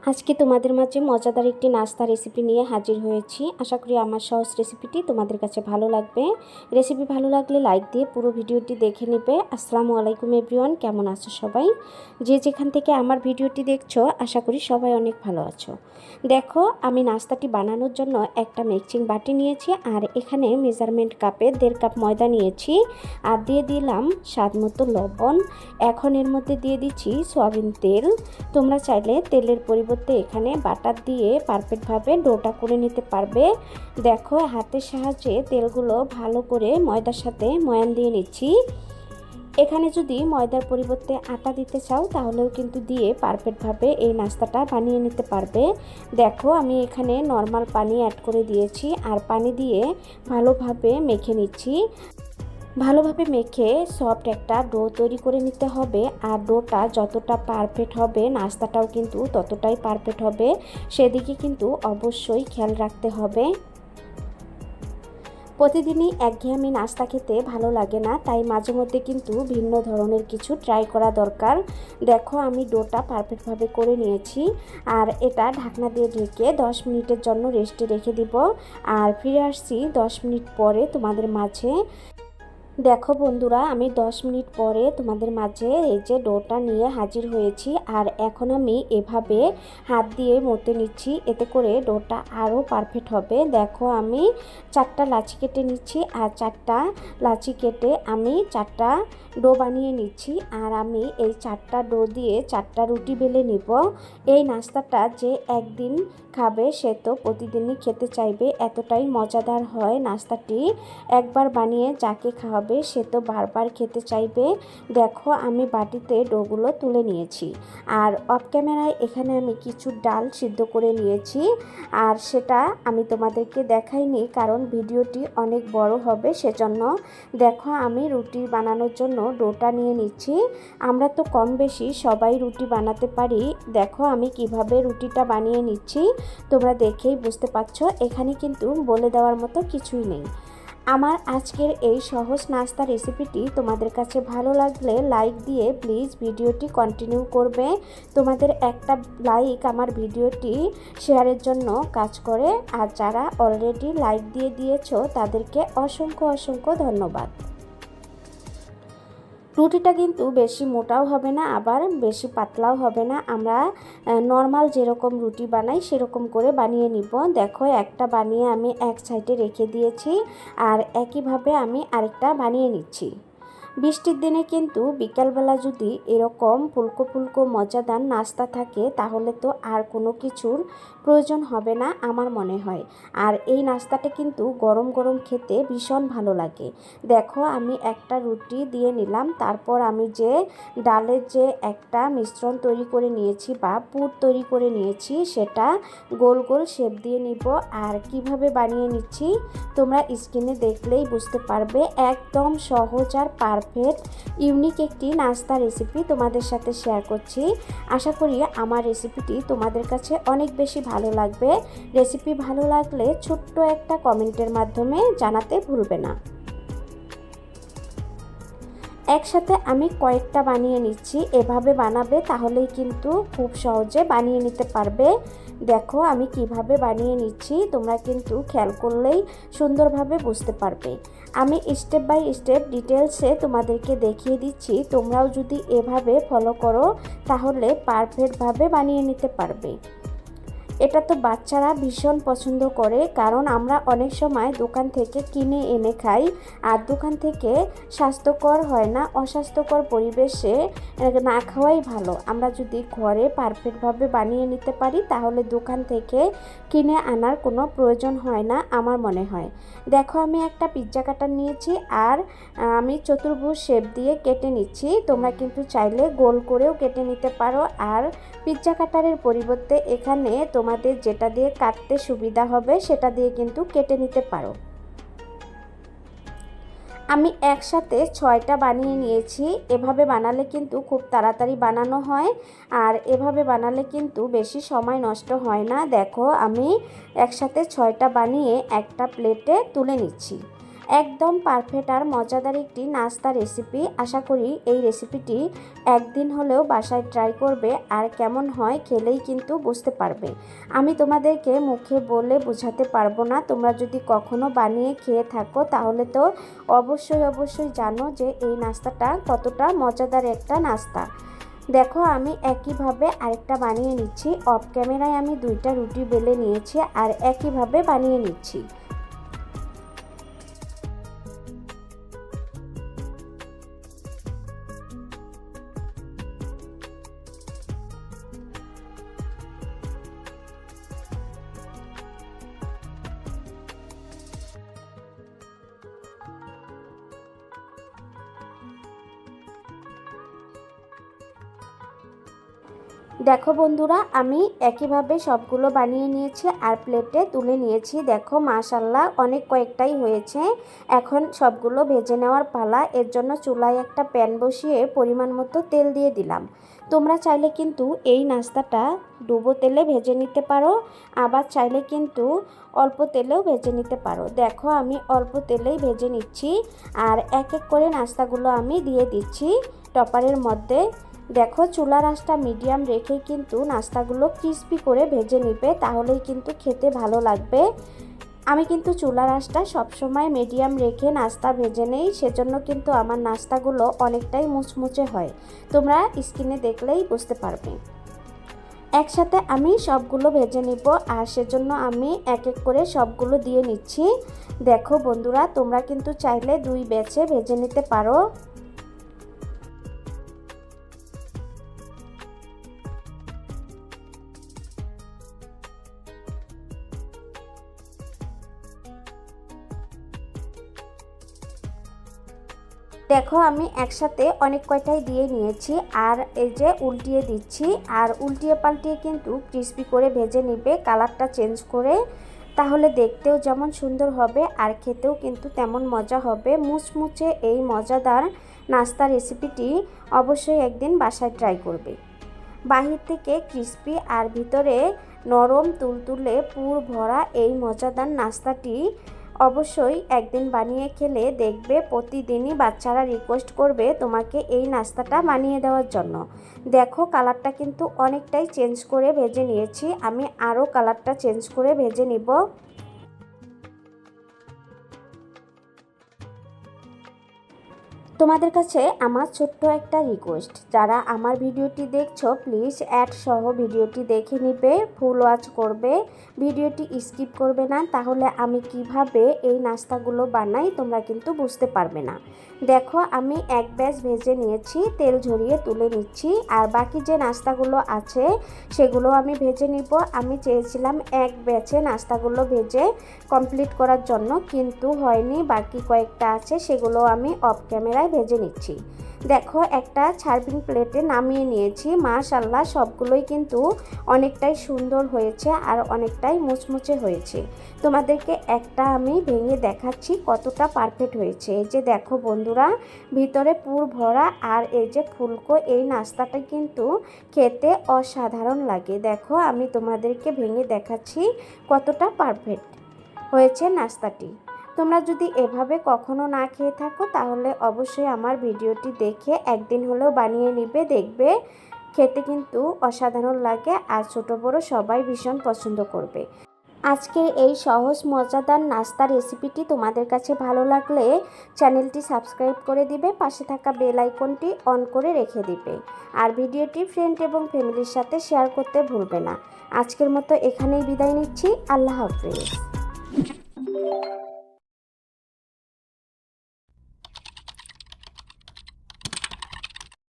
আজকে তোমাদের মাঝে মজাদার একটি নাস্তা রেসিপি নিয়ে হাজির হয়েছি। আশা করি আমার সহজ রেসিপিটি তোমাদের কাছে ভালো লাগবে। রেসিপি ভালো লাগলে লাইক দিয়ে পুরো ভিডিওটি দেখে নেবে। আসসালামু আলাইকুম এভরিওয়ান, কেমন আছো সবাই? যে যেখান থেকে আমার ভিডিওটি দেখছো আশা করি সবাই অনেক ভালো আছো। দেখো, আমি নাস্তাটি বানানোর জন্য একটা মিক্সিং বাটি নিয়েছি আর এখানে মেজারমেন্ট কাপে 1.5 কাপ ময়দা নিয়েছি আর দিয়ে দিলাম স্বাদ মতো লবণ। এখন এর মধ্যে দিয়ে দিচ্ছি সয়াবিন তেল। তোমরা চাইলে তেলের পরিবর্তে এখানে বাটার দিয়ে পারফেক্টভাবে ডোটা করে নিতে পারবে। দেখো, হাতের সাহায্যে তেলগুলো ভালো করে ময়দার সাথে ময়ান দিয়ে নিচ্ছি। এখানে যদি ময়দার পরিবর্তে আটা দিতে চাও তাহলেও কিন্তু দিয়ে পারফেক্টভাবে এই নাস্তাটা বানিয়ে নিতে পারবে। দেখো, আমি এখানে নর্মাল পানি অ্যাড করে দিয়েছি আর পানি দিয়ে ভালোভাবে মেখে নিচ্ছি। ভালোভাবে মেখে সফট একটা ডো তৈরি করে নিতে হবে আর ডোটা যতটা পারফেক্ট হবে নাস্তাটাও কিন্তু ততটাই পারফেক্ট হবে, সেদিকে কিন্তু অবশ্যই খেয়াল রাখতে হবে। প্রতিদিনই একঘেয়েমি নাস্তা খেতে ভালো লাগে না, তাই মাঝে মধ্যে কিন্তু ভিন্ন ধরনের কিছু ট্রাই করা দরকার। দেখো, আমি ডোটা পারফেক্টভাবে করে নিয়েছি আর এটা ঢাকনা দিয়ে ঢেকে 10 মিনিটের জন্য রেস্টে রেখে দিব আর ফিরে আসছি 10 মিনিট পরে তোমাদের মাঝে। দেখো বন্ধুরা, আমি 10 মিনিট পরে তোমাদের মাঝে এই যে ডোটা নিয়ে হাজির হয়েছি আর এখন আমি এভাবে হাত দিয়ে মতে নিচ্ছি, এতে করে ডোটা আরও পারফেক্ট হবে। দেখো, আমি 4টা লাচি কেটে নিচ্ছি আর 4টা লাচি কেটে আমি 4টা ডো বানিয়ে নিচ্ছি আর আমি এই 4টা ডো দিয়ে 4টা রুটি বেলে নিব। এই নাস্তাটা যে একদিন খাবে সে তো প্রতিদিনই খেতে চাইবে, এতটাই মজাদার হয় নাস্তাটি। একবার বানিয়ে যাকে খাওয়াবে সে তো বারবার খেতে চাইবে। দেখো, আমি বাটিতে ডোগুলো তুলে নিয়েছি আর অফ ক্যামেরায় এখানে আমি কিছু ডাল সিদ্ধ করে নিয়েছি আর সেটা আমি তোমাদেরকে দেখাইনি কারণ ভিডিওটি অনেক বড় হবে, সেজন্য। দেখো, আমি রুটি বানানোর জন্য ডোটা নিয়ে নিচ্ছি। আমরা তো কম বেশি সবাই রুটি বানাতে পারি। দেখো, আমি কিভাবে রুটিটা বানিয়ে নিচ্ছি তোমরা দেখেই বুঝতে পারছো, এখানে কিন্তু বলে দেওয়ার মতো কিছুই নেই। আমার আজকের এই সহজ নাস্তা রেসিপিটি তোমাদের কাছে ভালো লাগলে লাইক দিয়ে প্লিজ ভিডিওটি কন্টিনিউ করবে। তোমাদের একটা লাইক আমার ভিডিওটি শেয়ারের জন্য কাজ করে আর যারা অলরেডি লাইক দিয়ে দিয়েছো তাদেরকে অসংখ্য অসংখ্য ধন্যবাদ। রুটিটা কিন্তু বেশি মোটাও হবে না আবার বেশি পাতলাও হবে না, আমরা নর্মাল যেরকম রুটি বানাই সেরকম করে বানিয়ে নিব। দেখো, একটা বানিয়ে আমি এক সাইডে রেখে দিয়েছি আর একইভাবে আমি আরেকটা বানিয়ে নিচ্ছি। বৃষ্টির দিনে কিন্তু বিকালবেলা যদি এরকম ফুলকো ফুলকো মজাদার নাস্তা থাকে তাহলে তো আর কোনো কিছুর প্রয়োজন হবে না আমার মনে হয়। আর এই নাস্তাটা কিন্তু গরম গরম খেতে ভীষণ ভালো লাগে। দেখো, আমি একটা রুটি দিয়ে নিলাম, তারপর আমি যে ডালের যে একটা মিশ্রণ তৈরি করে নিয়েছি বা পুর তৈরি করে নিয়েছি সেটা গোল গোল শেপ দিয়ে নিব। আর কিভাবে বানিয়ে নিচ্ছি তোমরা স্ক্রিনে দেখলেই বুঝতে পারবে। একদম সহজ আর পারফেক্ট ইউনিক একটি নাস্তা রেসিপি তোমাদের সাথে শেয়ার করছি। আশা করি আমার রেসিপিটি তোমাদের কাছে অনেক বেশি ভালো লাগবে। রেসিপি ভালো লাগলে ছোট্ট একটা কমেন্টের মাধ্যমে জানাতে ভুলবে না। একসাথে আমি কয়েকটা বানিয়ে নিচ্ছি, এভাবে বানাবে তাহলেই কিন্তু খুব সহজে বানিয়ে নিতে পারবে। দেখো, আমি কিভাবে বানিয়ে নিচ্ছি তোমরা কিন্তু খেয়াল করলেই সুন্দরভাবে বুঝতে পারবে। আমি স্টেপ বাই স্টেপ ডিটেলসে তোমাদেরকে দেখিয়ে দিচ্ছি, তোমরাও যদি এভাবে ফলো করো তাহলে পারফেক্টভাবে বানিয়ে নিতে পারবে। এটা তো বাচ্চারা ভীষণ পছন্দ করে কারণ আমরা অনেক সময় দোকান থেকে কিনে এনে খাই আর দোকান থেকে স্বাস্থ্যকর হয় না, অস্বাস্থ্যকর পরিবেশে না খাওয়াই ভালো। আমরা যদি ঘরে পারফেক্টভাবে বানিয়ে নিতে পারি তাহলে দোকান থেকে কিনে আনার কোনো প্রয়োজন হয় না আমার মনে হয়। দেখো, আমি একটা পিৎজা কাটার নিয়েছি আর আমি চতুর্ভুজ শেপ দিয়ে কেটে নিচ্ছি। তোমরা কিন্তু চাইলে গোল করেও কেটে নিতে পারো আর পিৎজা কাটারের পরিবর্তে এখানে তোমাদের যেটা দিয়ে কাটতে সুবিধা হবে সেটা দিয়ে কিন্তু কেটে নিতে পারো। আমি একসাথে 6টা বানিয়ে নিয়েছি। এভাবে বানালে কিন্তু খুব তাড়াতাড়ি বানানো হয় আর এভাবে বানালে কিন্তু বেশি সময় নষ্ট হয় না। দেখো, আমি একসাথে 6টা বানিয়ে একটা প্লেটে তুলে নিচ্ছি। একদম পারফেক্ট আর মজাদার একটি নাস্তা রেসিপি। আশা করি এই রেসিপিটি একদিন হলেও বাসায় ট্রাই করবে, আর কেমন হয় খেলেই কিন্তু বুঝতে পারবে। আমি তোমাদেরকে মুখে বলে বোঝাতে পারবো না। তোমরা যদি কখনো বানিয়ে খেয়ে থাকো তাহলে তো অবশ্যই জানো যে এই নাস্তাটা কতটা মজাদার একটা নাস্তা। দেখো আমি একইভাবে আরেকটা বানিয়ে নিচ্ছি। অফ ক্যামেরায় আমি 2টা রুটি বেলে নিয়েছি আর একইভাবে বানিয়ে নিচ্ছি। দেখো বন্ধুরা, আমি একইভাবে সবগুলো বানিয়ে নিয়েছি আর প্লেটে তুলে নিয়েছি। দেখো মাশাল্লাহ অনেক কয়েকটাই হয়েছে। এখন সবগুলো ভেজে নেওয়ার পালা। এর জন্য চুলায় একটা প্যান বসিয়ে পরিমাণ মতো তেল দিয়ে দিলাম। তোমরা চাইলে কিন্তু এই নাস্তাটা ডুবো তেলে ভেজে নিতে পারো, আবার চাইলে কিন্তু অল্প তেলেও ভেজে নিতে পারো। দেখো আমি অল্প তেলেই ভেজে নিচ্ছি আর এক এক করে নাস্তাগুলো আমি দিয়ে দিচ্ছি টপারের মধ্যে। দেখো চুলার আঁচটা মিডিয়াম রেখেই কিন্তু নাস্তাগুলো ক্রিস্পি করে ভেজে নিবে, তাহলেই কিন্তু খেতে ভালো লাগবে। আমি কিন্তু চুলার আঁচটা সবসময় মিডিয়াম রেখে নাস্তা ভেজে নেই, সেজন্য কিন্তু আমার নাস্তাগুলো অনেকটাই মুচমুচে হয়। তোমরা স্ক্রিনে দেখলেই বুঝতে পারবে। একসাথে আমি সবগুলো ভেজে নিব আর সেজন্য আমি এক এক করে সবগুলো দিয়ে নিচ্ছি। দেখো বন্ধুরা, তোমরা কিন্তু চাইলে 2 ব্যাচে ভেজে নিতে পারো। দেখো আমি একসাথে অনেক কয়টাই দিয়ে নিয়েছি আর এই যে উল্টিয়ে দিচ্ছি, আর উল্টিয়ে পাল্টিয়ে কিন্তু ক্রিস্পি করে ভেজে নিবে, কালারটা চেঞ্জ করে। তাহলে দেখতেও যেমন সুন্দর হবে আর খেতেও কিন্তু তেমন মজা হবে। মুচমুচে এই মজাদার নাস্তা রেসিপিটি অবশ্যই একদিন বাসায় ট্রাই করবে। বাহির থেকে ক্রিস্পি আর ভিতরে নরম তুলতুলে পুর ভরা এই মজাদার নাস্তাটি অবশ্যই একদিন বানিয়ে খেলে দেখবে প্রতিদিনই বাচ্চারা রিকোয়েস্ট করবে তোমাকে এই নাস্তাটা বানিয়ে দেওয়ার জন্য। দেখো কালারটা কিন্তু অনেকটাই চেঞ্জ করে ভেজে নিয়েছি, আমি আরও কালারটা চেঞ্জ করে ভেজে নিব। তোমাদের কাছে আমার ছোট্ট একটা রিকোয়েস্ট, যারা আমার ভিডিওটি দেখছো প্লিজ অ্যাড সহ ভিডিওটি দেখে নিবে, ফুল ওয়াচ করবে, ভিডিওটি স্কিপ করবে না, তাহলে আমি কিভাবে এই নাস্তাগুলো বানাই তোমরা কিন্তু বুঝতে পারবে না। দেখো আমি এক ব্যাচ ভেজে নিয়েছি, তেল ঝরিয়ে তুলে নিচ্ছি, আর বাকি যে নাস্তাগুলো আছে সেগুলো আমি ভেজে নিব। আমি চেয়েছিলাম এক ব্যাচে নাস্তাগুলো ভেজে কমপ্লিট করার জন্য, কিন্তু হয়নি। বাকি কয়েকটা আছে সেগুলো আমি অফ ক্যামেরায় ভেজে নিচ্ছি। দেখো একটা সার্ভিং প্লেটে নামিয়ে নিয়েছি। মাশাআল্লাহ সবগুলোই কিন্তু অনেকটাই সুন্দর হয়েছে আর অনেকটাই মুচমুচে হয়েছে। তোমাদেরকে একটা আমি ভেঙে দেখাচ্ছি কতটা পারফেক্ট হয়েছে। এই যে দেখো বন্ধুরা, ভিতরে পুর ভরা আর এই যে ফুলকো, এই নাস্তাটা কিন্তু খেতে অসাধারণ লাগে। দেখো আমি তোমাদেরকে ভেঙে দেখাচ্ছি কতটা পারফেক্ট হয়েছে নাস্তাটি। তোমরা যদি এভাবে কখনো না খেয়ে থাকো তাহলে অবশ্যই আমার ভিডিওটি দেখে একদিন হলেও বানিয়ে নিবে, দেখবে খেতে কিন্তু অসাধারণ লাগে আর ছোট বড় সবাই ভীষণ পছন্দ করবে। আজকের এই সহজ মজাদার নাস্তা রেসিপিটি তোমাদের কাছে ভালো লাগলে চ্যানেলটি সাবস্ক্রাইব করে দিবে, পাশে থাকা বেল আইকনটি অন করে রেখে দিবে, আর ভিডিওটি ফ্রেন্ড এবং ফ্যামিলির সাথে শেয়ার করতে ভুলবে না। আজকের মতো এখানেই বিদায় নিচ্ছি। আল্লাহ হাফেজ।